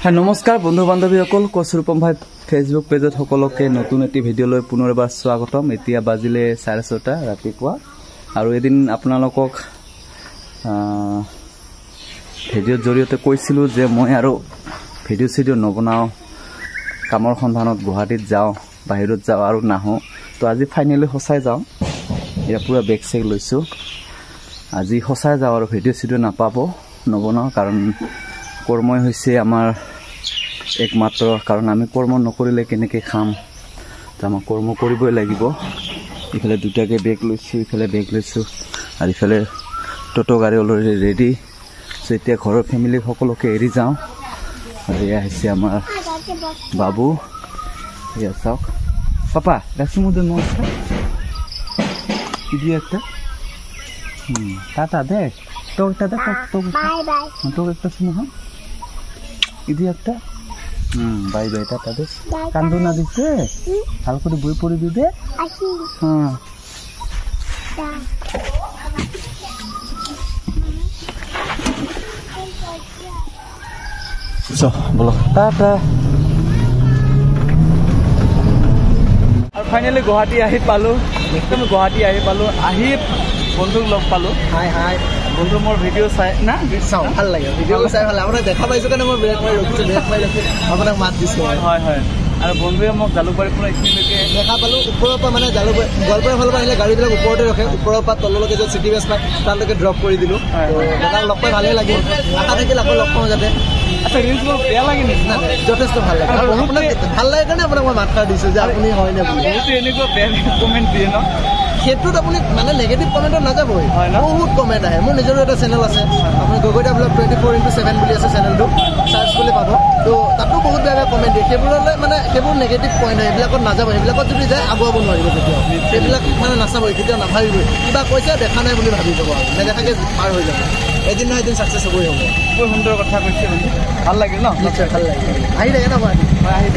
হ্যাঁ নমস্কাৰ বন্ধু বান্ধৱীসকল কচুৰূপম ভাই ফেচবুক পেজত সকলোকে নতুন এটি ভিডিঅ'লৈ পুনৰবাৰ স্বাগতম। এতিয়া বাজিলে 6:30 ৰাতিপুৱা আৰু এদিন আপোনালোকক ভিডিঅ'ৰ জৰিয়তে কৈছিলোঁ যে মই আৰু ভিডিঅ' নবনাওঁ, কামৰ সন্ধানত গুৱাহাটীত যাওঁ, বাহিৰত যাওঁ আৰু নাহোঁ। তো আজি ফাইনেলি সঁচাই যাওঁ। এতিয়া পুৰা বেগ চেগ লৈছোঁ, আজি সঁচাই যাওঁ আৰু ভিডিঅ' নবনাওঁ, কাৰণ কৰ্মই হৈছে আমাৰ একমাত্ৰ কাৰণ। আমি কৰ্ম নকৰিলে কেনেকৈ খাম, তো আমাক কৰ্ম কৰিবই লাগিব। ইফালে দুটাকৈ বেগ লৈছোঁ, ইফালে বেগ লৈছোঁ আৰু ইফালে টোটো গাড়ী অলৰেডি ৰেডি। চ' এতিয়া ঘৰৰ ফেমিলি সকলোকে এৰি যাওঁ। আৰু এয়া হৈছে আমাৰ বাবু, এয়া চাওক। পাপা দেখছো মোৰ নমস্কাৰ একটা টাটা দে, তোক একটা দে, তোক একটা শুনো হ্যাঁ ইদি একটা বাই বাই টাটা দে। কান্দো না দিছে, ভাল করে বই পড়বি দে। হ্যাঁ বলো টাটা। আৰু ফাইনেলি গুৱাহাটী আহি পালোঁ, একদম গুৱাহাটী আহি পালোঁ। আহি বন্ধুক লগ পালোঁ। হাই হাই বন্ধু, মোৰ ভিডিঅ' চাই না চাওঁ, ভাল লাগে ভিডিঅ' চাই, ভাল লাগে। আপোনাক দেখা পাইছোঁ কাৰণে মই ব্ৰেক মাৰি ৰখিছোঁ, আপোনাক মাত দিছোঁ। হয় হয়। আৰু বন্ধুৱে মোক জালুকবাৰীৰ পৰা এইখিনিলৈকে দেখা পালোঁ। ওপৰৰ পৰা মানে গোৱালপাৰাৰ ফালৰ পৰা আহিলে গাড়ীবিলাক ওপৰতে ৰখে, ওপৰৰ পৰা তললৈকে য'ত চিটি বাছ পায় তালৈকে ড্ৰপ কৰি দিলোঁ। দাদাক লগ পাই ভালেই লাগিল, আশা থাকিল আকৌ লগ পাওঁ যাতে। আচ্ছা ৰিলচবোৰ বেয়া লাগে নেকি? যথেষ্ট ভাল লাগে, আৰু আপোনাক ভাল লাগে কাৰণে আপোনাক মই মাত খাই দিছোঁ যে আপুনি হয়নে বুলি। বহুতে এনেকুৱা বেয়া কমেণ্ট দিয়ে ন, সেইটোত আপুনি মানে নেগেটিভ কমেণ্টত নাযাবই, বহুত কমেণ্ট আহে। মোৰ নিজৰো এটা চেনেল আছে, আপুনি গগৈদা ব্লগ 24/7 বুলি আছে চেনেলটো, চাৰ্চ কৰি পাব। তো তাতো বহুত বেয়া বেয়া কমেণ্ট দিয়ে, সেইবোৰলৈ মানে সেইবোৰ নেগেটিভ পইণ্ট হয়, সেইবিলাকত নাযাব। সেইবিলাকত যদি যায় আগুৱাব নোৱাৰিব কেতিয়াও, সেইবিলাক মানে নাচাবই, কেতিয়াও নাভাবিবই। কিবা কৈছে দেখা নাই বুলি ভাবি যাব, আৰু নেদেখাকৈ পাৰ হৈ যাব। এদিন নহয় এদিন ছাকচেছ হ'বই হ'ব। বৰ সুন্দৰ কথা কৈছে, ভাল লাগিল ন? নিশ্চয় ভাল লাগিল। আহি থাকে ন গুৱাহাটী? আহি